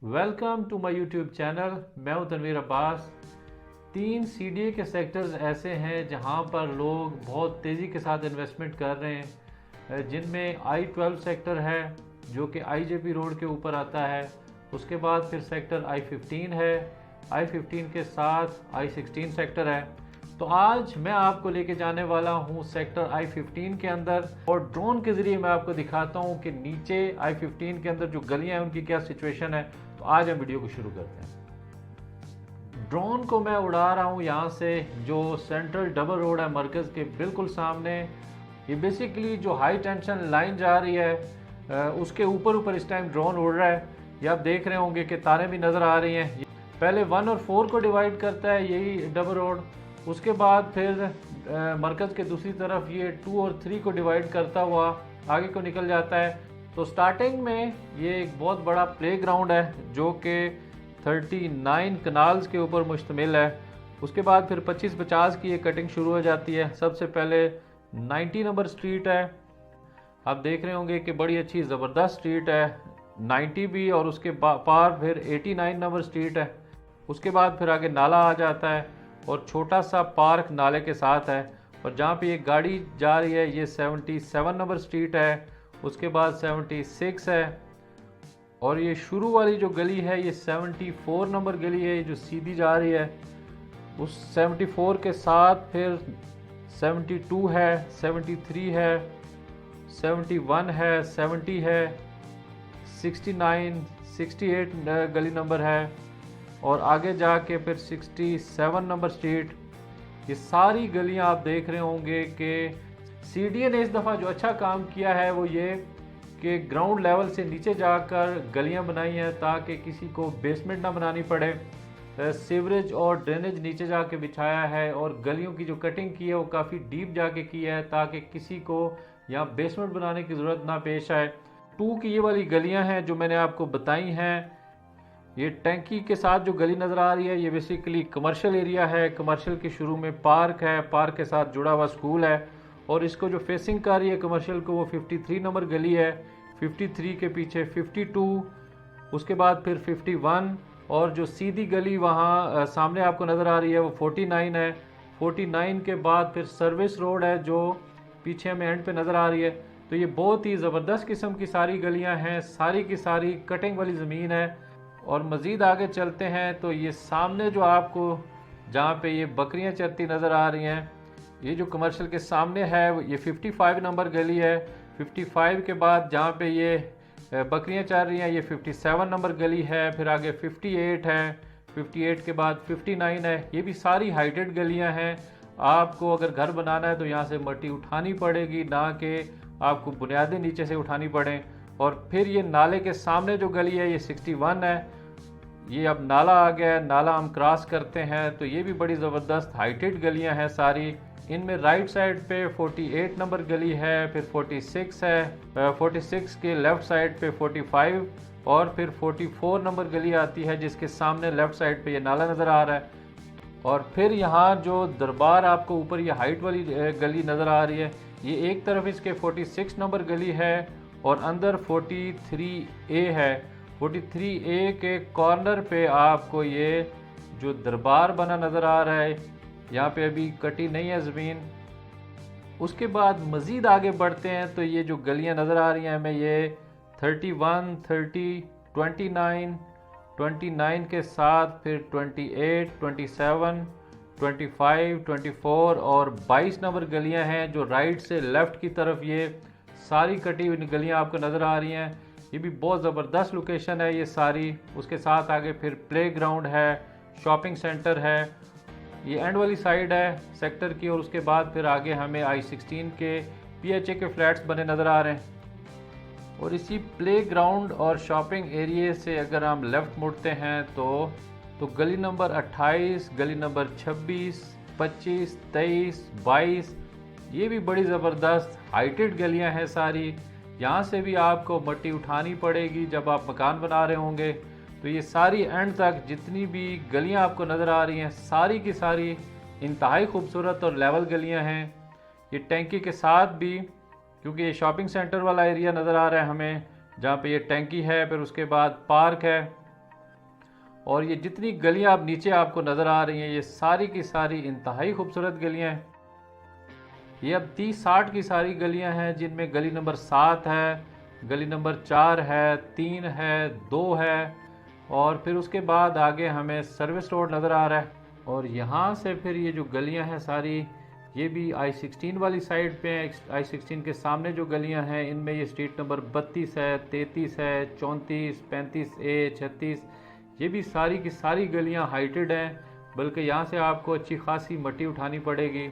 Welcome to my YouTube channel. मैं हूं Tanveer Abbas. 3 CDA के सेक्टर्स ऐसे हैं जहां पर लोग बहुत तेज़ी के साथ इन्वेस्टमेंट कर रहे हैं, जिनमें I-12 सेक्टर है जो कि IJP रोड के ऊपर आता है। उसके बाद फिर सेक्टर I-15 है, I-15 के साथ I-16 सेक्टर है। तो आज मैं आपको लेके जाने वाला हूँ सेक्टर I-15 के अंदर और ड्रोन के ज़रिए मैं आपको दिखाता हूँ कि नीचे I-15 के अंदर जो गलियाँ हैं उनकी क्या सिचुएशन है। तो आज हम वीडियो को शुरू करते हैं। ड्रोन को मैं उड़ा रहा हूँ यहाँ से, जो सेंट्रल डबल रोड है मरकज़ के बिल्कुल सामने। ये बेसिकली जो हाई टेंशन लाइन जा रही है उसके ऊपर इस टाइम ड्रोन उड़ रहा है। ये आप देख रहे होंगे कि तारें भी नज़र आ रही हैं। पहले 1 और 4 को डिवाइड करता है यही डबल रोड। उसके बाद फिर मरकज़ के दूसरी तरफ ये 2 और 3 को डिवाइड करता हुआ आगे को निकल जाता है। तो स्टार्टिंग में ये एक बहुत बड़ा प्लेग्राउंड है जो कि 39 कनाल्स के ऊपर मुश्तमिल है। उसके बाद फिर 25-50 की ये कटिंग शुरू हो जाती है। सबसे पहले 90 नंबर स्ट्रीट है। आप देख रहे होंगे कि बड़ी अच्छी ज़बरदस्त स्ट्रीट है 90 भी, और उसके पार फिर 89 नंबर स्ट्रीट है। उसके बाद फिर आगे नाला आ जाता है और छोटा सा पार्क नाले के साथ है। और जहाँ पे ये गाड़ी जा रही है ये 77 नंबर स्ट्रीट है। उसके बाद 76 है और ये शुरू वाली जो गली है ये 74 नंबर गली है जो सीधी जा रही है। उस 74 के साथ फिर 72 है, 73 है, 71 है, 70 है, 69, 68 गली नंबर है और आगे जाके फिर 67 नंबर स्ट्रीट। ये सारी गलियां आप देख रहे होंगे कि CDA ने इस दफ़ा जो अच्छा काम किया है वो ये कि ग्राउंड लेवल से नीचे जाकर गलियां बनाई हैं ताकि किसी को बेसमेंट ना बनानी पड़े। सीवरेज और ड्रेनेज नीचे जाके बिछाया है और गलियों की जो कटिंग की है वो काफ़ी डीप जाके की है ताकि किसी को यहाँ बेसमेंट बनाने की ज़रूरत ना पेश आए। 2 की ये वाली गलियाँ हैं जो मैंने आपको बताई हैं। ये टैंकी के साथ जो गली नज़र आ रही है ये बेसिकली कमर्शियल एरिया है। कमर्शियल के शुरू में पार्क है, पार्क के साथ जुड़ा हुआ स्कूल है और इसको जो फेसिंग कर रही है कमर्शियल को वो 53 नंबर गली है। 53 के पीछे 52, उसके बाद फिर 51 और जो सीधी गली वहाँ सामने आपको नज़र आ रही है वो 49 है। 49 के बाद फिर सर्विस रोड है जो पीछे हमें एंड पे नज़र आ रही है। तो ये बहुत ही ज़बरदस्त किस्म की सारी गलियाँ हैं, सारी की सारी कटिंग वाली ज़मीन है। और मज़ीद आगे चलते हैं तो ये सामने जो आपको जहाँ पे ये बकरियाँ चरती नज़र आ रही हैं, ये जो कमर्शियल के सामने है ये 55 नंबर गली है। 55 के बाद जहाँ पे ये बकरियाँ चर रही हैं ये 57 नंबर गली है। फिर आगे 58 है, 58 के बाद 59 है। ये भी सारी हाइटेड गलियाँ हैं। आपको अगर घर बनाना है तो यहाँ से मट्टी उठानी पड़ेगी, ना कि आपको बुनियादें नीचे से उठानी पड़ें। और फिर ये नाले के सामने जो गली है ये 61 है। ये अब नाला आ गया है, नाला हम क्रॉस करते हैं तो ये भी बड़ी ज़बरदस्त हाइटेड गलियां हैं सारी। इनमें राइट साइड पे 48 नंबर गली है, फिर 46 है, 46 के लेफ़्ट साइड पे 45 और फिर 44 नंबर गली आती है जिसके सामने लेफ़्ट साइड पे ये नाला नज़र आ रहा है। और फिर यहाँ जो दरबार आपको ऊपर ये हाइट वाली गली नज़र आ रही है, ये एक तरफ इसके 46 नंबर गली है और अंदर 43A है। 43A के कॉर्नर पे आपको ये जो दरबार बना नज़र आ रहा है, यहाँ पे अभी कटी नहीं है ज़मीन। उसके बाद मज़ीद आगे बढ़ते हैं तो ये जो गलियाँ नज़र आ रही हैं हमें ये 31, 30, 29 के साथ फिर 28, 27, 25, 24 और 22 नंबर गलियाँ हैं जो राइट से लेफ़्ट की तरफ ये सारी कटी हुई गलियाँ आपको नज़र आ रही हैं। ये भी बहुत ज़बरदस्त लोकेशन है ये सारी। उसके साथ आगे फिर प्लेग्राउंड है, शॉपिंग सेंटर है, ये एंड वाली साइड है सेक्टर की। और उसके बाद फिर आगे हमें I-16 के PHA के फ्लैट्स बने नज़र आ रहे हैं। और इसी प्लेग्राउंड और शॉपिंग एरिए से अगर हम लेफ़्ट मुड़ते हैं तो गली नंबर 28, गली नंबर 26, 25, 23, 22 ये भी बड़ी ज़बरदस्त हाइटेड गलियां हैं सारी। यहाँ से भी आपको मट्टी उठानी पड़ेगी जब आप मकान बना रहे होंगे। तो ये सारी एंड तक जितनी भी गलियां आपको नज़र आ रही हैं सारी की सारी इंतहाई खूबसूरत और लेवल गलियां हैं। ये टैंकी के साथ भी, क्योंकि ये शॉपिंग सेंटर वाला एरिया नज़र आ रहा है हमें, जहाँ पे ये टैंकी है, फिर उसके बाद पार्क है। और ये जितनी गलियां आप नीचे आपको नज़र आ रही हैं ये सारी की सारी इंतहाई खूबसूरत गलियां हैं। ये अब 30-60 की सारी गलियां हैं, जिनमें गली नंबर 7 है, गली नंबर 4 है, 3 है, 2 है, और फिर उसके बाद आगे हमें सर्विस रोड नज़र आ रहा है। और यहाँ से फिर ये जो गलियां हैं सारी, ये भी I-16 वाली साइड पे हैं। I-16 के सामने जो गलियां हैं इनमें ये स्ट्रीट नंबर 32 है, 33 है, 34, 35A, 36, ये भी सारी की सारी गलियां हाइटेड हैं, बल्कि यहाँ से आपको अच्छी खासी मट्टी उठानी पड़ेगी।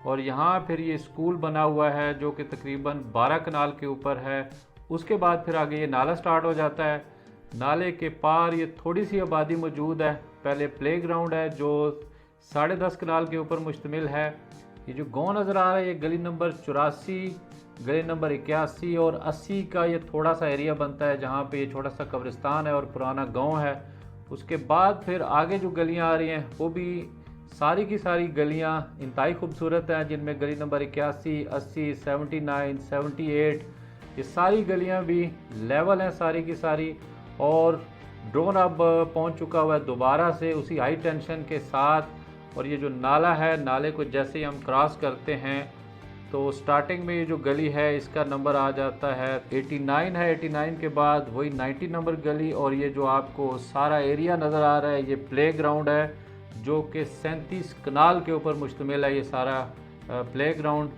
और यहाँ फिर ये स्कूल बना हुआ है जो कि तकरीबन 12 कनाल के ऊपर है। उसके बाद फिर आगे ये नाला स्टार्ट हो जाता है। नाले के पार ये थोड़ी सी आबादी मौजूद है। पहले प्ले ग्राउंड है जो 10.5 कनाल के ऊपर मुश्तमिल है। ये जो गाँव नज़र आ रहा है ये गली नंबर 84, गली नंबर 81 और 80 का ये थोड़ा सा एरिया बनता है, जहाँ पे ये छोटा सा कब्रिस्तान है और पुराना गांव है। उसके बाद फिर आगे जो गलियां आ रही हैं वो भी सारी की सारी गलियां इंतहाई खूबसूरत हैं, जिनमें गली नंबर 81, 80, 79, 78, ये सारी गलियां भी लेवल हैं सारी की सारी। और ड्रोन अब पहुंच चुका हुआ है दोबारा से उसी हाई टेंशन के साथ। और ये जो नाला है, नाले को जैसे ही हम क्रॉस करते हैं तो स्टार्टिंग में ये जो गली है इसका नंबर आ जाता है 89 है। 89 के बाद वही 90 नंबर गली, और ये जो आपको सारा एरिया नज़र आ रहा है ये प्ले ग्राउंड है जो कि 37 कनाल के ऊपर मुश्तमिल है ये सारा प्ले ग्राउंड।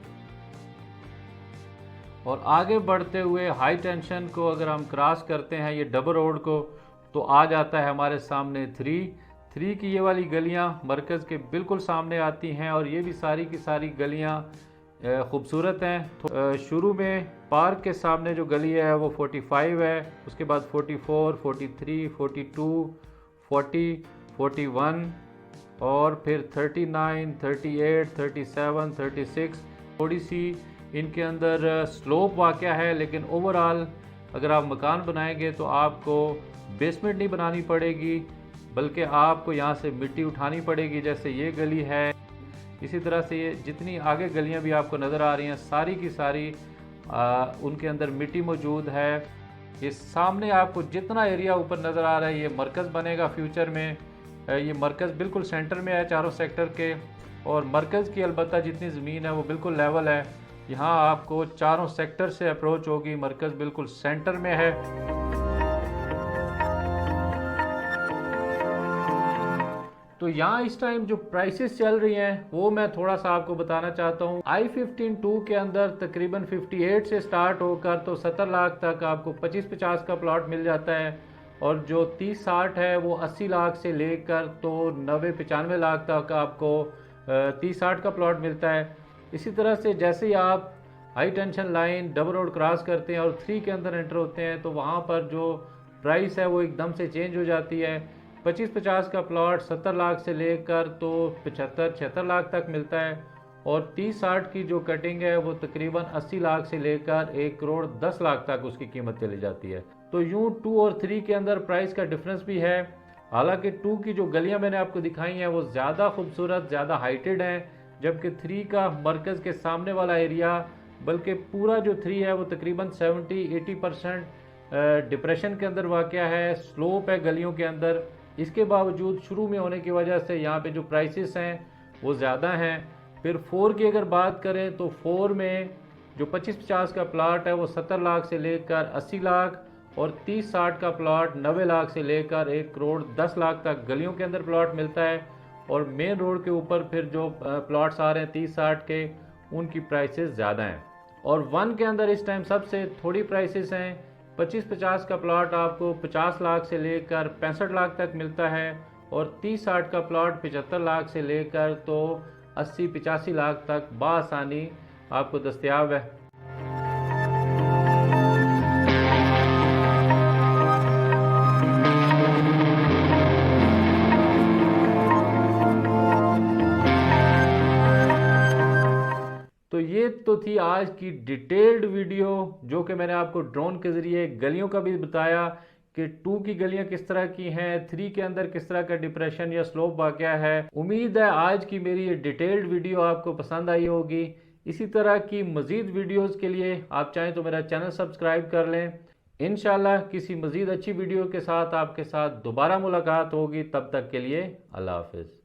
और आगे बढ़ते हुए हाई टेंशन को अगर हम क्रॉस करते हैं ये डबल रोड को, तो आ जाता है हमारे सामने 3 की ये वाली गलियां मरकज़ के बिल्कुल सामने आती हैं। और ये भी सारी की सारी गलियां खूबसूरत हैं। शुरू में पार्क के सामने जो गली है वो 45 है, उसके बाद 44, 43, 42, 40, 41 और फिर 39, 38, 37, 36। थोड़ी सी इनके अंदर स्लोप वाक़या है, लेकिन ओवरऑल अगर आप मकान बनाएंगे तो आपको बेसमेंट नहीं बनानी पड़ेगी, बल्कि आपको यहाँ से मिट्टी उठानी पड़ेगी। जैसे ये गली है, इसी तरह से ये जितनी आगे गलियां भी आपको नज़र आ रही हैं सारी की सारी उनके अंदर मिट्टी मौजूद है। ये सामने आपको जितना एरिया ऊपर नज़र आ रहा है ये मरकज़ बनेगा फ्यूचर में। ये मरकज़ बिल्कुल सेंटर में है चारों सेक्टर के, और मरकज़ की अलबत्ता जितनी ज़मीन है वो बिल्कुल लेवल है। यहाँ आपको चारों सेक्टर से अप्रोच होगी, मरकज़ बिल्कुल सेंटर में है। तो यहाँ इस टाइम जो प्राइसेस चल रही हैं वो मैं थोड़ा सा आपको बताना चाहता हूँ। I-15-2 के अंदर तकरीबन 58 से स्टार्ट होकर तो 70 लाख तक आपको 25-50 का प्लॉट मिल जाता है, और जो 30-60 है वो 80 लाख से लेकर तो 90-95 लाख तक आपको 30-60 का प्लॉट मिलता है। इसी तरह से जैसे ही आप high tension line double road cross करते हैं और 3 के अंदर एंटर होते हैं तो वहाँ पर जो प्राइस है वो एकदम से चेंज हो जाती है। 25-50 का प्लॉट 70 लाख से लेकर तो 75-76 लाख तक मिलता है, और 30-60 की जो कटिंग है वो तकरीबन 80 लाख से लेकर 1 करोड़ 10 लाख तक उसकी कीमत चली जाती है। तो यूँ 2 और 3 के अंदर प्राइस का डिफरेंस भी है। हालांकि 2 की जो गलियां मैंने आपको दिखाई हैं वो ज़्यादा खूबसूरत, ज़्यादा हाइटेड हैं, जबकि 3 का मरकज़ के सामने वाला एरिया, बल्कि पूरा जो 3 है वो तकरीबन 70-80% डिप्रेशन के अंदर वाक़या है, स्लोप है गलियों के अंदर। इसके बावजूद शुरू में होने की वजह से यहाँ पे जो प्राइसेस हैं वो ज़्यादा हैं। फिर 4 की अगर बात करें तो 4 में जो 25-50 का प्लाट है वो 70 लाख से लेकर 80 लाख, और 30-60 का प्लाट 90 लाख से लेकर 1 करोड़ 10 लाख तक गलियों के अंदर प्लाट मिलता है। और मेन रोड के ऊपर फिर जो प्लाट्स आ रहे हैं 30-60 के, उनकी प्राइसेस ज़्यादा हैं। और 1 के अंदर इस टाइम सबसे थोड़ी प्राइसेस हैं। 25-50 का प्लॉट आपको 50 लाख से लेकर 65 लाख तक मिलता है, और 30-60 का प्लॉट 75 लाख से लेकर तो 80-85 लाख तक बआसानी आपको दस्तयाब है। तो ये तो थी आज की डिटेल्ड वीडियो जो कि मैंने आपको ड्रोन के ज़रिए गलियों का भी बताया कि 2 की गलियां किस तरह की हैं, 3 के अंदर किस तरह का डिप्रेशन या स्लोप वाक़या है। उम्मीद है आज की मेरी ये डिटेल्ड वीडियो आपको पसंद आई होगी। इसी तरह की मज़ीद वीडियोज़ के लिए आप चाहें तो मेरा चैनल सब्सक्राइब कर लें। इंशाल्लाह किसी मज़ीद अच्छी वीडियो के साथ आपके साथ दोबारा मुलाकात होगी। तब तक के लिए अल्लाह हाफिज़।